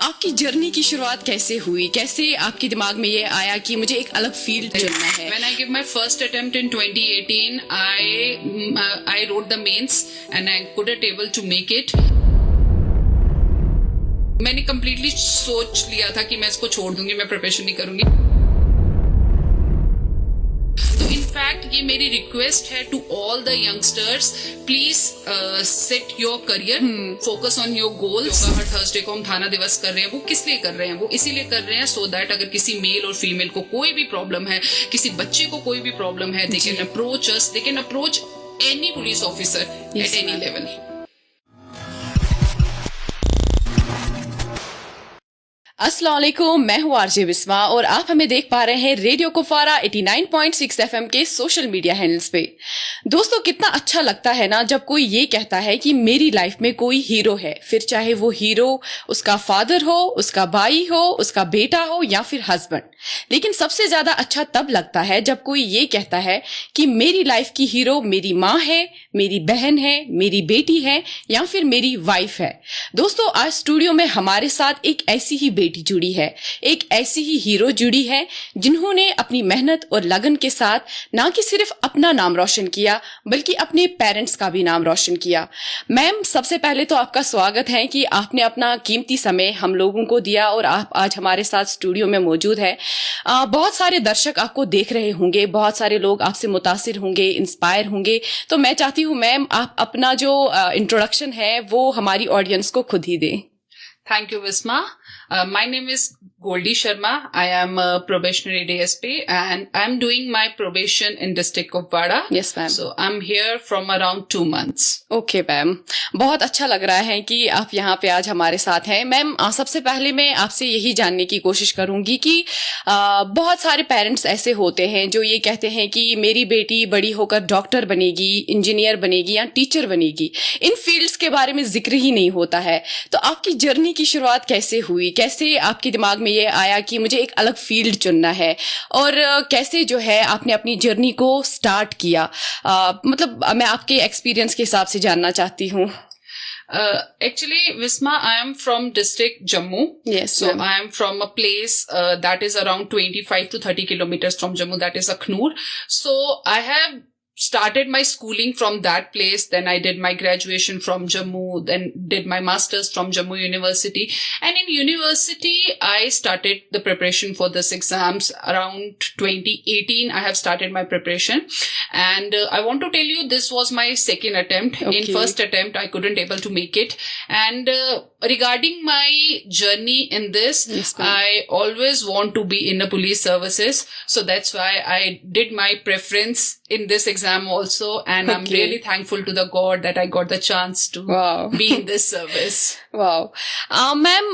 आपकी जर्नी की शुरुआत कैसे हुई? कैसे आपके दिमाग में ये आया कि मुझे एक अलग फील्ड चुनना है? When I gave my first attempt in 2018, I wrote the mains and I couldn't able to make it. मैंने completely सोच लिया था कि मैं इसको छोड़ दूंगी, मैं प्रिपरेशन नहीं करूंगी. तो इनफैक्ट ये मेरी रिक्वेस्ट है to all the youngsters, please set your career, focus on your goals. हर थर्सडे को हम थाना दिवस कर रहे हैं. वो किस लिए कर रहे हैं? वो इसीलिए कर रहे हैं सो दैट अगर किसी मेल और फीमेल को कोई भी प्रॉब्लम है, किसी बच्चे को कोई भी प्रॉब्लम है, दे can approach us, they can approach any police officer at any level. अस्सलाम वालेकुम, मैं हूँ आरजे बिस्मा और आप हमें देख पा रहे हैं रेडियो कुफारा 89.6 एफएम के सोशल मीडिया हैंडल्स पे. दोस्तों, कितना अच्छा लगता है ना जब कोई ये कहता है कि मेरी लाइफ में कोई हीरो है. फिर चाहे वो हीरो उसका फादर हो, उसका भाई हो, उसका बेटा हो या फिर हस्बैंड. लेकिन सबसे ज्यादा अच्छा तब लगता है जब कोई ये कहता है कि मेरी लाइफ की हीरो मेरी माँ है, मेरी बहन है, मेरी बेटी है या फिर मेरी वाइफ है. दोस्तों, आज स्टूडियो में हमारे साथ एक ऐसी ही बेटी जुड़ी है, एक ऐसी ही हीरो जुड़ी है जिन्होंने अपनी मेहनत और लगन के साथ ना कि सिर्फ अपना नाम रोशन किया बल्कि अपने पेरेंट्स का भी नाम रोशन किया. मैम, सबसे पहले तो आपका स्वागत है कि आपने अपना कीमती समय हम लोगों को दिया और आप आज हमारे साथ स्टूडियो में मौजूद है. बहुत सारे दर्शक आपको देख रहे होंगे, बहुत सारे लोग आपसे मुतासिर होंगे, इंस्पायर होंगे. तो मैं चाहती हूँ मैम आप अपना जो इंट्रोडक्शन है वो हमारी ऑडियंस को खुद ही दें. Thank you, Visma. My name is Goldie Sharma. I am a probationary DSP and I'm doing my probation in District Kupwara. Yes, ma'am. So I'm here from around 2 months. Okay ma'am, बहुत अच्छा लग रहा है कि आप यहाँ पे आज हमारे साथ हैं. मैम, सबसे पहले मैं आपसे यही जानने की कोशिश करूंगी कि बहुत सारे पेरेंट्स ऐसे होते हैं जो ये कहते हैं कि मेरी बेटी बड़ी होकर डॉक्टर बनेगी, इंजीनियर बनेगी या टीचर बनेगी. इन फील्ड्स के बारे में जिक्र ही नहीं होता है. तो आपकी जर्नी की शुरुआत कैसे हुई? कैसे आपके दिमाग में ये आया कि मुझे एक अलग फील्ड चुनना है और कैसे जो है आपने अपनी जर्नी को स्टार्ट किया? मतलब मैं आपके एक्सपीरियंस के हिसाब से जानना चाहती हूँ. Actually, Visma, I am from district Jammu. Yes, so ma'am. I am from a place that is around 25 to 30 kilometers from Jammu. That is Akhnur. So I have started my schooling from that place. Then I did my graduation from Jammu, then did my masters from Jammu University. And in university, I started the preparation for this exams around 2018. I have started my preparation. And I want to tell you, this was my second attempt. Okay. In first attempt, I couldn't able to make it. And regarding my journey in this, Yes, ma'am. I always want to be in the police services. So that's why I did my preference in this exam also, and I'm Okay. really thankful to the God that I got the chance to Wow. be in this service. Wow. Ma'am,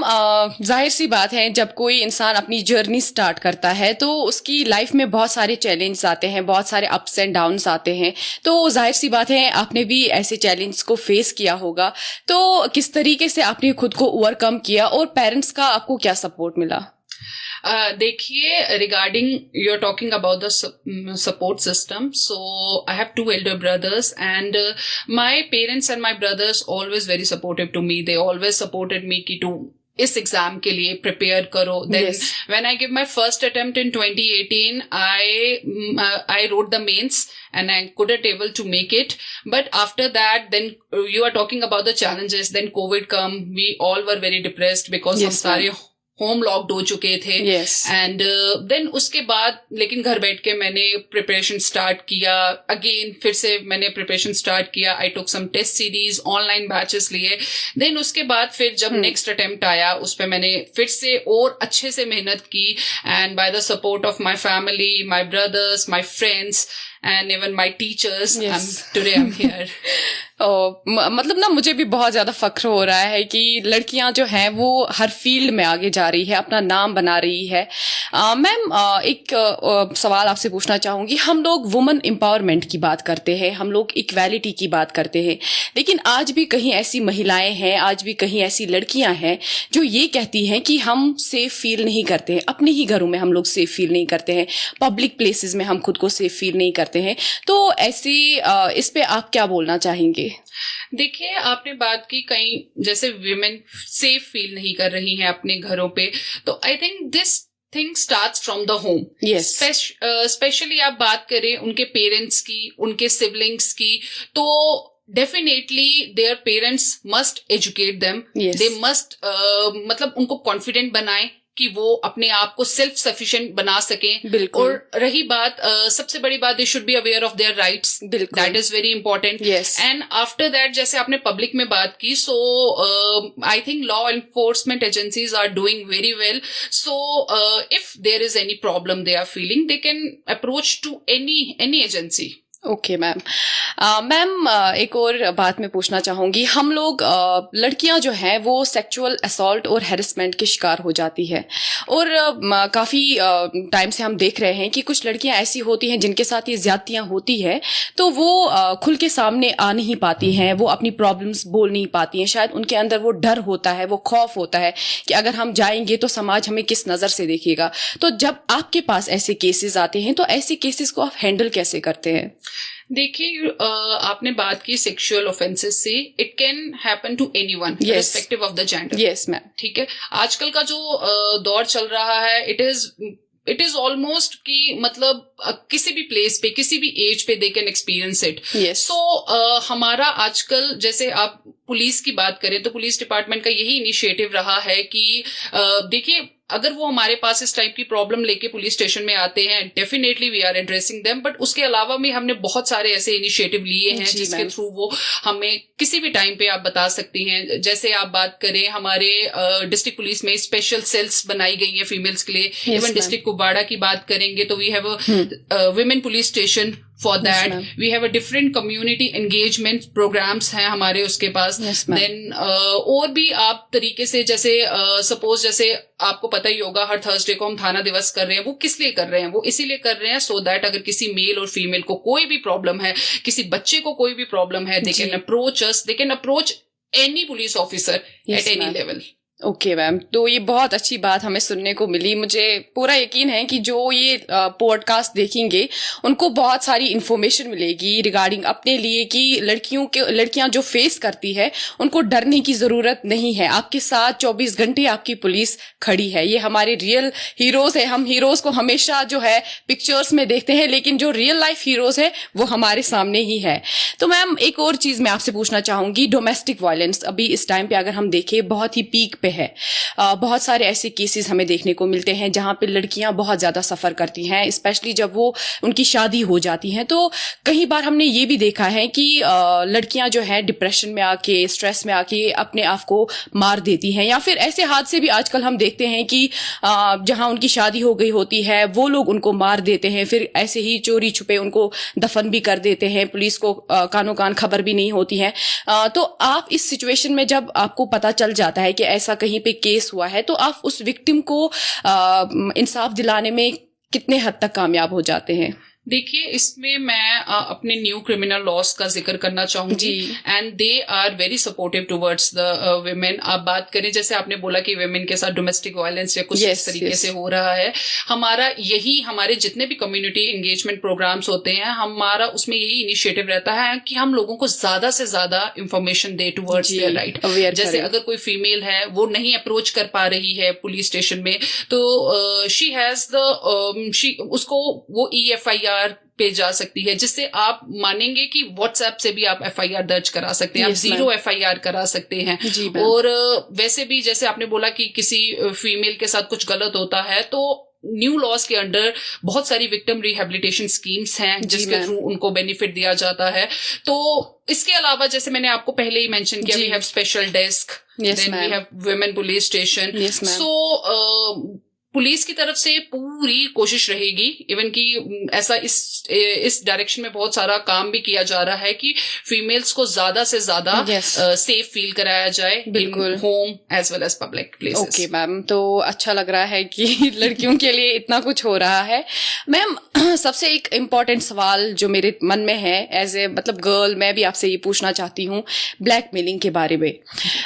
जाहिर सी बात है जब कोई इंसान अपनी journey start करता है तो उसकी लाइफ में बहुत सारे चैलेंज आते हैं, बहुत सारे अप्स एंड डाउन्स आते हैं. तो जाहिर सी बात है आपने भी ऐसे चैलेंज को फेस किया होगा. तो किस तरीके से आपने खुद को ओवरकम किया और पेरेंट्स का आपको क्या सपोर्ट मिला? देखिए, regarding you're talking about the support system. So I have 2 elder brothers, and my parents and my brothers always very supportive to me. They always supported me कि तू इस एग्जाम के लिए प्रिपेयर करो. Then Yes. when I gave my first attempt in 2018, I wrote the mains and I couldn't able to make it. But after that, then you are talking about the challenges. Then COVID come. We all were very depressed because हम Yes, सारे home locked हो चुके थे. Yes. And then उसके बाद लेकिन घर बैठ के मैंने प्रिपरेशन स्टार्ट किया. अगेन फिर से मैंने प्रिपरेशन स्टार्ट किया. आई टुक सम टेस्ट सीरीज, ऑनलाइन बैचेस लिए. देन उसके बाद फिर जब नेक्स्ट अटेम्प्ट आया उस पर मैंने फिर से और अच्छे से मेहनत की. And by the support of my family, my brothers, my friends and even my teachers, Yes. today I'm here. मतलब ना मुझे भी बहुत ज्यादा फख्र हो रहा है कि लड़कियां जो हैं वो हर फील्ड में आगे जा रही है, अपना नाम बना रही है. मैम, एक सवाल आपसे पूछना चाहूंगी. हम लोग वुमेन एम्पावरमेंट की बात करते हैं, हम लोग इक्वालिटी की बात करते हैं, लेकिन आज भी कहीं ऐसी महिलाएं हैं, आज भी कहीं ऐसी लड़कियां हैं जो ये कहती हैं कि हम सेफ फील नहीं करते हैं. अपने ही घरों में हम लोग सेफ फील नहीं करते हैं, पब्लिक प्लेसेस में हम खुद को सेफ फील नहीं करते करते हैं। तो ऐसी इस पे आप क्या बोलना चाहेंगे? देखिए, आपने बात की कहीं जैसे विमेन सेफ फील नहीं कर रही हैं अपने घरों पे, तो I think this thing starts from the home. Yes. Specially आप बात करें उनके पेरेंट्स की, उनके सिबलिंग्स की, तो definitely their parents must educate them. Yes. They must मतलब उनको कॉन्फिडेंट बनाएं कि वो अपने आप को सेल्फ सफिशिएंट बना सकें। बिल्कुल। और रही बात सबसे बड़ी बात, they should be aware of their rights. बिल्कुल। That is very important. Yes. And after that, जैसे आपने पब्लिक में बात की, so I think law enforcement agencies are doing very well. So if there is any problem they are feeling, they can approach to any agency. Okay ma'am. Ma'am एक और बात मैं पूछना चाहूँगी, हम लोग लड़कियां जो हैं वो सेक्सुअल असॉल्ट और हैरेसमेंट के शिकार हो जाती है, और काफ़ी टाइम से हम देख रहे हैं कि कुछ लड़कियां ऐसी होती हैं जिनके साथ ये ज्यादतियां होती है, तो वो खुल के सामने आ नहीं पाती हैं, वो अपनी प्रॉब्लम्स बोल नहीं पाती हैं। शायद उनके अंदर वो डर होता है, वो खौफ होता है कि अगर हम जाएंगे तो समाज हमें किस नज़र से देखेगा। तो जब आपके पास ऐसे केसेस आते हैं तो ऐसे केसेस को आप हैंडल कैसे करते हैं? देखिए, आपने बात की सेक्सुअल ऑफेंसेस से, it can happen to anyone respective of the gender. Yes ma'am. ठीक है, आजकल का जो दौर चल रहा है, इट इज ऑलमोस्ट कि मतलब किसी भी प्लेस पे, किसी भी एज पे दे कैन एक्सपीरियंस इट। सो हमारा आजकल, जैसे आप पुलिस की बात करें तो पुलिस डिपार्टमेंट का यही इनिशिएटिव रहा है कि देखिए, अगर वो हमारे पास इस टाइप की प्रॉब्लम लेके पुलिस स्टेशन में आते हैं, definitely we are addressing them. But उसके अलावा भी हमने बहुत सारे ऐसे इनिशिएटिव लिए हैं जिसके थ्रू वो हमें किसी भी टाइम पे आप बता सकती हैं। जैसे आप बात करें, हमारे डिस्ट्रिक्ट पुलिस में स्पेशल सेल्स बनाई गई हैं फीमेल्स के लिए। इवन डिस्ट्रिक्ट कुपवाड़ा की बात करेंगे तो we have a women police station for that. We have a different community engagement programs हैं हमारे उसके पास। देन और भी आप तरीके से, जैसे सपोज जैसे आपको पता ही होगा, हर थर्सडे को हम थाना दिवस कर रहे हैं। वो किस लिए कर रहे हैं? वो इसीलिए कर रहे हैं सो दैट अगर किसी मेल और फीमेल को कोई भी प्रॉब्लम है, किसी बच्चे को कोई भी प्रॉब्लम है, दे can approach us, they can approach any police officer at any level. Okay ma'am, तो ये बहुत अच्छी बात हमें सुनने को मिली। मुझे पूरा यकीन है कि जो ये पॉडकास्ट देखेंगे उनको बहुत सारी इन्फॉर्मेशन मिलेगी रिगार्डिंग अपने लिए कि लड़कियां जो फेस करती है उनको डरने की ज़रूरत नहीं है। आपके साथ 24 घंटे आपकी पुलिस खड़ी है। ये हमारे रियल हीरोज़ है। हम हीरोज़ को हमेशा जो है पिक्चर्स में देखते हैं, लेकिन जो रियल लाइफ हीरोज़ है वो हमारे सामने ही है। तो मैम एक और चीज़ मैं आपसे पूछना चाहूँगी, डोमेस्टिक वायलेंस अभी इस टाइम पे अगर हम देखें बहुत ही पीक पे है। बहुत सारे ऐसे केसेस हमें देखने को मिलते हैं जहां पे लड़कियां बहुत ज्यादा सफर करती हैं, स्पेशली जब वो उनकी शादी हो जाती हैं। तो कई बार हमने ये भी देखा है कि लड़कियां जो है डिप्रेशन में आके, स्ट्रेस में आके अपने आप को मार देती हैं, या फिर ऐसे हादसे भी आजकल हम देखते हैं कि जहां उनकी शादी हो गई होती है वो लोग उनको मार देते हैं, फिर ऐसे ही चोरी छुपे उनको दफन भी कर देते हैं, पुलिस को कानो कान खबर भी नहीं होती है। तो आप इस सिचुएशन में जब आपको पता चल जाता है कि ऐसा कहीं पे केस हुआ है, तो आप उस विक्टिम को इंसाफ दिलाने में कितने हद तक कामयाब हो जाते हैं? देखिए, इसमें मैं अपने न्यू क्रिमिनल लॉस का जिक्र करना चाहूंगी, and they are very supportive towards the women. आप बात करें, जैसे आपने बोला कि विमेन के साथ डोमेस्टिक वायलेंस या कुछ इस तरीके से हो रहा है, हमारे जितने भी कम्युनिटी एंगेजमेंट प्रोग्राम्स होते हैं, हमारा उसमें यही इनिशिएटिव रहता है कि हम लोगों को ज्यादा से ज्यादा information they towards their right. जैसे अगर कोई फीमेल है, वो नहीं अप्रोच कर पा रही है पुलिस स्टेशन में, तो शी हैज द उसको वो EFIR पे जा सकती है, जिससे आप मानेंगे कि व्हाट्सएप से भी आप FIR दर्ज करा सकते हैं। आप 0 FIR करा सकते हैं। और वैसे भी जैसे आपने बोला कि किसी फीमेल के साथ कुछ गलत होता है, तो न्यू लॉज के अंडर बहुत सारी विक्टिम रिहेबिलिटेशन स्कीम्स हैं जिसके थ्रू उनको बेनिफिट दिया जाता है। तो इसके अलावा जैसे मैंने आपको पहले ही मेंशन किया, we have special desk, then we have women police station. So police की तरफ से पूरी कोशिश रहेगी, इवन कि ऐसा इस डायरेक्शन में बहुत सारा काम भी किया जा रहा है कि फीमेल्स को ज्यादा से ज्यादा सेफ फील कराया जाए, बिल्कुल, home as well as public places. Okay ma'am, तो अच्छा लग रहा है कि लड़कियों के लिए इतना कुछ हो रहा है। मैम सबसे एक इम्पॉर्टेंट सवाल जो मेरे मन में है एज ए मतलब गर्ल, मैं भी आपसे ये पूछना चाहती हूँ ब्लैकमेलिंग के बारे में।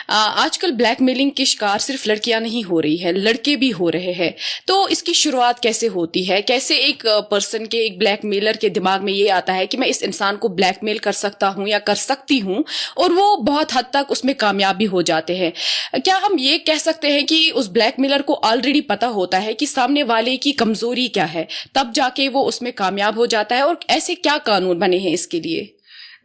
आजकल ब्लैकमेलिंग की शिकार सिर्फ लड़कियां नहीं हो रही है, लड़के भी हो रहे हैं। तो इसकी शुरुआत कैसे होती है, कैसे एक पर्सन के, एक ब्लैकमेलर के दिमाग में ये आता है कि मैं इस इंसान को ब्लैकमेल कर सकता हूँ या कर सकती हूँ, और वो बहुत हद तक उसमें कामयाब भी हो जाते हैं। क्या हम ये कह सकते हैं कि उस ब्लैकमेलर को ऑलरेडी पता होता है कि सामने वाले की कमजोरी क्या है, तब जाके वो उसमें कामयाब हो जाता है? और ऐसे क्या कानून बने हैं इसके लिए?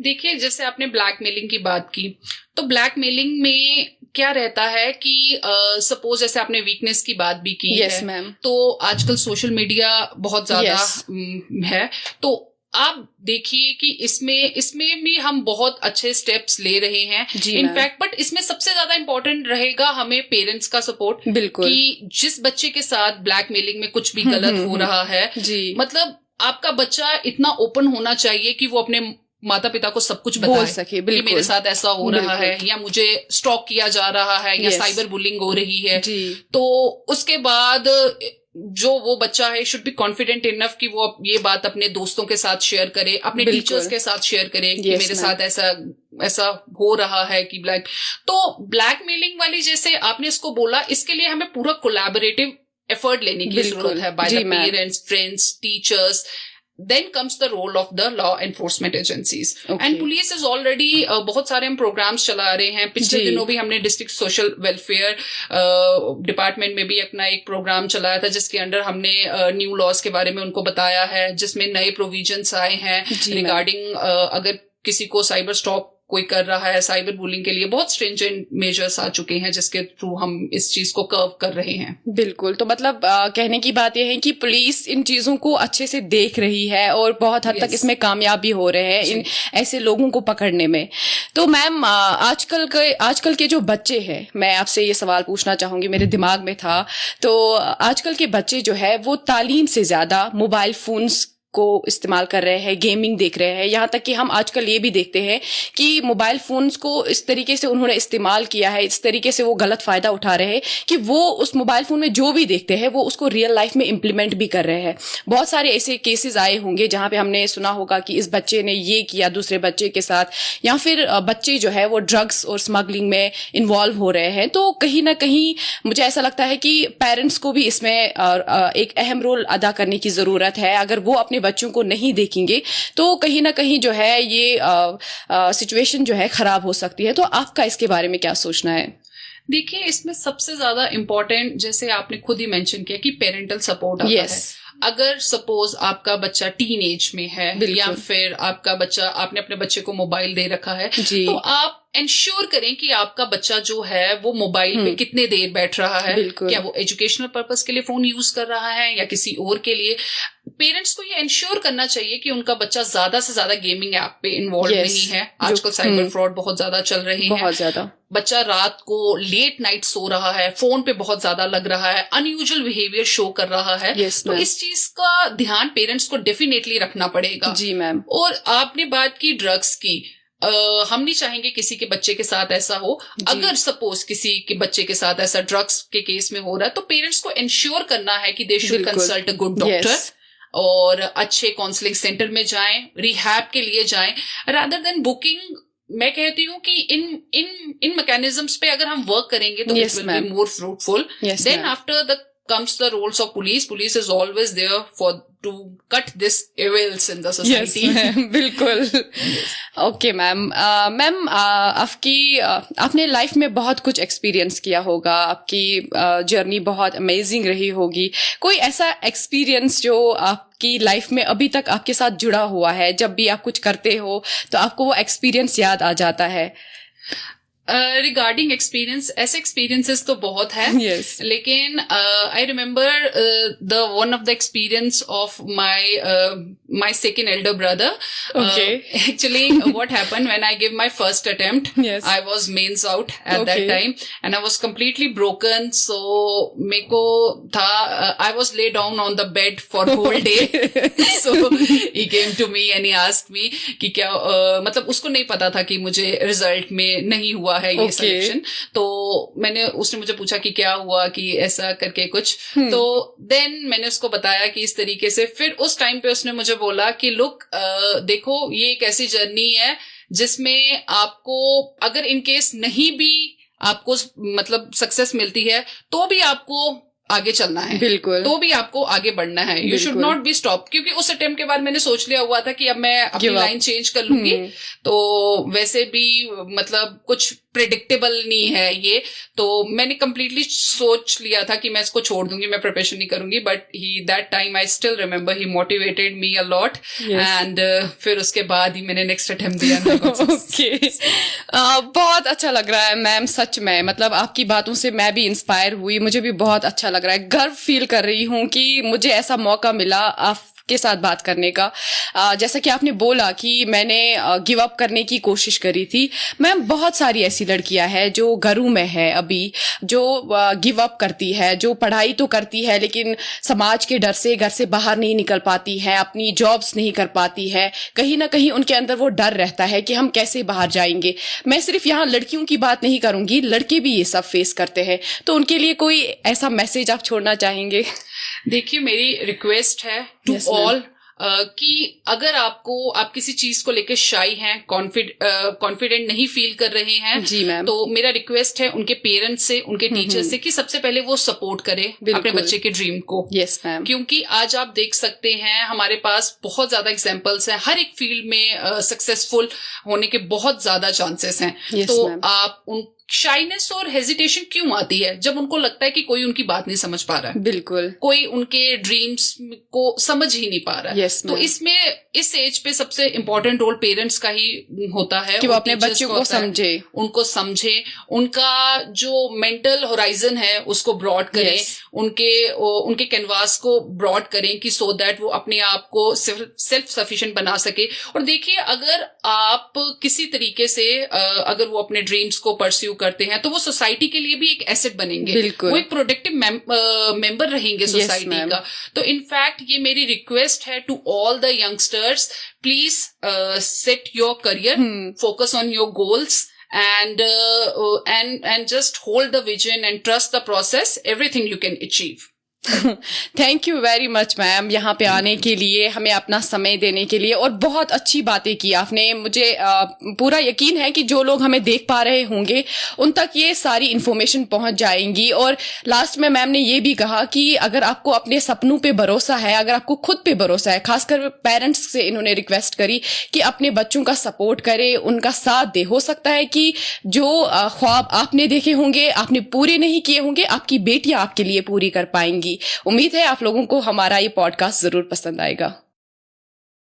देखिए, जैसे आपने ब्लैकमेलिंग की बात की, तो ब्लैकमेलिंग में क्या रहता है कि सपोज जैसे आपने वीकनेस की बात भी की यस है, मैम। तो आजकल सोशल मीडिया बहुत ज्यादा Yes. है, तो आप देखिए कि इसमें भी हम बहुत अच्छे स्टेप्स ले रहे हैं जी इनफैक्ट, बट इसमें सबसे ज्यादा इंपॉर्टेंट रहेगा हमें पेरेंट्स का सपोर्ट, बिल्कुल। कि जिस बच्चे के साथ ब्लैकमेलिंग में कुछ भी गलत हो रहा है, जी, मतलब आपका बच्चा इतना ओपन होना चाहिए कि वो अपने माता पिता को सब कुछ बोल बताए सके, कि बिल्कुल मेरे साथ ऐसा हो रहा है, बिल्कुल। या मुझे स्टॉक किया जा रहा है, या Yes. साइबर बुलिंग हो रही है। जी, तो उसके बाद जो वो बच्चा है शुड बी कॉन्फिडेंट इनफ कि वो ये बात अपने दोस्तों के साथ शेयर करे, अपने बिल्कुल। टीचर्स के साथ शेयर करे कि Yes, मेरे ma'am. साथ ऐसा ऐसा हो रहा है कि तो ब्लैकमेलिंग वाली, जैसे आपने इसको बोला, इसके लिए हमें पूरा कोलैबोरेटिव एफर्ट लेने की बिल्कुल। जरूरत है बाय जी, the ma'am. Parents, friends, teachers. Then comes the role of the law enforcement agencies. Okay. And police is already बहुत सारे हम प्रोग्राम्स चला रहे हैं। पिछले जी। दिनों भी हमने डिस्ट्रिक्ट सोशल वेलफेयर डिपार्टमेंट में भी अपना एक प्रोग्राम चलाया था, जिसके अंडर हमने न्यू लॉज के बारे में उनको बताया है, जिसमें नए प्रोविजंस आए हैं जी, रिगार्डिंग अगर किसी को साइबर स्टॉक कोई कर रहा है, साइबर बुलिंग के लिए बहुत स्ट्रिंजेंट मेजर्स आ चुके हैं, जिसके थ्रू हम इस चीज को कर्व कर रहे हैं। बिल्कुल। तो मतलब कहने की बात यह है कि पुलिस इन चीजों को अच्छे से देख रही है और बहुत हद तक Yes. इसमें कामयाब भी हो रहे हैं इन ऐसे लोगों को पकड़ने में। तो मैम, आजकल के जो बच्चे हैं, मैं आपसे ये सवाल पूछना चाहूंगी, मेरे दिमाग में था। तो आजकल के बच्चे जो है वो तालीम से ज्यादा मोबाइल फोन्स को इस्तेमाल कर रहे हैं, गेमिंग देख रहे हैं। यहाँ तक कि हम आजकल ये भी देखते हैं कि मोबाइल फोन्स को इस तरीके से उन्होंने इस्तेमाल किया है, इस तरीके से वो गलत फायदा उठा रहे हैं कि वो उस मोबाइल फोन में जो भी देखते हैं वो उसको रियल लाइफ में इम्प्लीमेंट भी कर रहे हैं। बहुत सारे ऐसे केसेस आए होंगे जहाँ पे हमने सुना होगा कि इस बच्चे ने ये किया दूसरे बच्चे के साथ, या फिर बच्चे जो है वो ड्रग्स और स्मगलिंग में इन्वॉल्व हो रहे हैं। तो कहीं ना कहीं मुझे ऐसा लगता है कि पेरेंट्स को भी इसमें एक अहम रोल अदा करने की जरूरत है। अगर वो अपने बच्चों को नहीं देखेंगे तो कहीं ना कहीं जो है ये सिचुएशन जो है खराब हो सकती है। तो आपका इसके बारे में क्या सोचना है? देखिए, इसमें सबसे ज्यादा इम्पोर्टेंट, जैसे आपने खुद ही मेंशन किया, कि पेरेंटल सपोर्ट आता Yes. है। अगर सपोज आपका बच्चा टीन एज में है, या फिर आपका बच्चा, आपने अपने बच्चे को मोबाइल दे रखा है, जी। तो आप इंश्योर करें कि आपका बच्चा जो है वो मोबाइल पे कितने देर बैठ रहा है, क्या वो एजुकेशनल पर्पस के लिए फोन यूज कर रहा है या किसी और के लिए। पेरेंट्स को ये इंश्योर करना चाहिए कि उनका बच्चा ज्यादा से ज्यादा गेमिंग ऐप पे इन्वॉल्व नहीं है। आजकल साइबर फ्रॉड बहुत ज्यादा चल रहे हैं, बहुत ज्यादा। बच्चा रात को लेट नाइट सो रहा है, फोन पे बहुत ज्यादा लग रहा है, अनयूजुअल बिहेवियर शो कर रहा है। तो इस चीज का ध्यान पेरेंट्स को डेफिनेटली रखना पड़ेगा। जी मैम। और आपने बात की ड्रग्स की, हम नहीं चाहेंगे किसी के बच्चे के साथ ऐसा हो। अगर सपोज किसी के बच्चे के साथ ऐसा ड्रग्स के केस में हो रहा है, तो पेरेंट्स को इंश्योर करना है कि they should consult a good doctor, और अच्छे काउंसलिंग सेंटर में जाएं, रिहैब के लिए जाएं, रादर देन बुकिंग। मैं कहती हूँ कि इन मैकेनिज्म्स पे अगर हम वर्क करेंगे तो it will be more fruitful. Then after the comes the roles of police. Police is always there to cut this evils in the society. Yes, बिल्कुल। Okay ma'am. मैम, आपने लाइफ में बहुत कुछ एक्सपीरियंस किया होगा, आपकी जर्नी बहुत amazing रही होगी। कोई ऐसा एक्सपीरियंस जो आपकी लाइफ में अभी तक आपके साथ जुड़ा हुआ है, जब भी आप कुछ करते हो तो आपको वो एक्सपीरियंस याद आ जाता है? रिगार्डिंग एक्सपीरियंस, ऐसे एक्सपीरियंसेस तो बहुत है। Yes. लेकिन I remember the one of the experience of my second elder brother. Actually what happened when I give my first attempt, I was mains out at that time and I was completely broken. So मेरे को था, I was lay down on the bed for whole day. So he came to me and he asked me कि क्या मतलब उसको नहीं पता था कि मुझे रिजल्ट में नहीं हुआ है ये सिलेक्शन। तो उसने मुझे पूछा कि क्या हुआ, कि ऐसा करके कुछ। तो देन मैंने उसको बताया कि इस तरीके से। फिर उस टाइम पे उसने मुझे बोला कि लुक, देखो ये एक ऐसी जर्नी है जिसमें आपको अगर इन केस नहीं भी आपको मतलब सक्सेस मिलती है, तो भी आपको आगे चलना है, बिल्कुल, तो भी आपको आगे बढ़ना है. You should not be stop. क्योंकि उस अटेम्प्ट के बाद मैंने सोच लिया हुआ था कि अब मैं अपनी लाइन चेंज कर लूंगी. तो वैसे भी मतलब कुछ प्रेडिक्टेबल नहीं है ये, तो मैंने कंप्लीटली सोच लिया था कि मैं इसको छोड़ दूंगी, मैं प्रिपरेशन नहीं करूंगी. But he that time I still remember he motivated me a lot. And फिर उसके बाद ही मैंने नेक्स्ट अटेम्प्ट दिया. ओके, बहुत अच्छा लग रहा है मैम, सच में. मतलब आपकी बातों से मैं भी इंस्पायर हुई, मुझे भी बहुत अच्छा लग रहा है. गर्व फील कर रही हूँ कि मुझे ऐसा मौका मिला आपके साथ बात करने का. जैसा कि आपने बोला कि मैंने गिव अप करने की कोशिश करी थी. मैम, बहुत सारी ऐसी लड़कियां हैं जो घरों में है अभी, जो गिव अप करती है, जो पढ़ाई तो करती है लेकिन समाज के डर से घर से बाहर नहीं निकल पाती है, अपनी जॉब्स नहीं कर पाती है. कहीं ना कहीं उनके अंदर वो डर रहता है कि हम कैसे बाहर जाएंगे. मैं सिर्फ यहाँ लड़कियों की बात नहीं करूंगी, लड़के भी ये सब फेस करते हैं. तो उनके लिए कोई ऐसा मैसेज आप छोड़ना चाहेंगे? देखिए, मेरी रिक्वेस्ट है टू ऑल कि अगर आप किसी चीज को लेकर शाई हैं, कॉन्फिडेंट नहीं फील कर रहे हैं, जी मैम, तो मेरा रिक्वेस्ट है उनके पेरेंट्स से, उनके टीचर्स से कि सबसे पहले वो सपोर्ट करें अपने बच्चे के ड्रीम को. Yes ma'am. क्योंकि आज आप देख सकते हैं हमारे पास बहुत ज्यादा एग्जांपल्स हैं, हर एक फील्ड में सक्सेसफुल होने के बहुत ज्यादा चांसेस हैं. तो आप उन शाइनेस और हेजिटेशन क्यों आती है? जब उनको लगता है कि कोई उनकी बात नहीं समझ पा रहा है, बिल्कुल, कोई उनके ड्रीम्स को समझ ही नहीं पा रहा है. तो इसमें इस एज पे सबसे इम्पोर्टेंट रोल पेरेंट्स का ही होता है कि वो अपने बच्चों को समझे, उनको समझे, उनका जो मेंटल होराइजन है उसको ब्रॉड करें, उनके कैनवास को ब्रॉड करें कि सो दैट वो अपने आप को सेल्फ सफिशिएंट बना सके. और देखिए, अगर आप किसी तरीके से अगर वो अपने ड्रीम्स को परस्यू करते हैं तो वो सोसाइटी के लिए भी एक एसेट बनेंगे, वो एक प्रोडक्टिव मेंबर रहेंगे सोसाइटी का. तो इनफैक्ट ये मेरी रिक्वेस्ट है to all the youngsters, please set your career, focus on your goals and just hold the vision and trust the process. Everything you can achieve. Thank you very much ma'am, यहाँ पे आने के लिए, हमें अपना समय देने के लिए, और बहुत अच्छी बातें की आपने. मुझे पूरा यकीन है कि जो लोग हमें देख पा रहे होंगे उन तक ये सारी इन्फॉर्मेशन पहुंच जाएंगी. और लास्ट में मैम ने ये भी कहा कि अगर आपको अपने सपनों पे भरोसा है, अगर आपको खुद पे भरोसा है, खासकर पेरेंट्स से इन्होंने रिक्वेस्ट करी कि अपने बच्चों का सपोर्ट करे, उनका साथ दे. हो सकता है कि जो ख्वाब आपने देखे होंगे, आपने पूरे नहीं किए होंगे, आपकी बेटियां आपके लिए पूरी कर पाएंगी. उम्मीद है आप लोगों को हमारा ये पॉडकास्ट जरूर पसंद आएगा.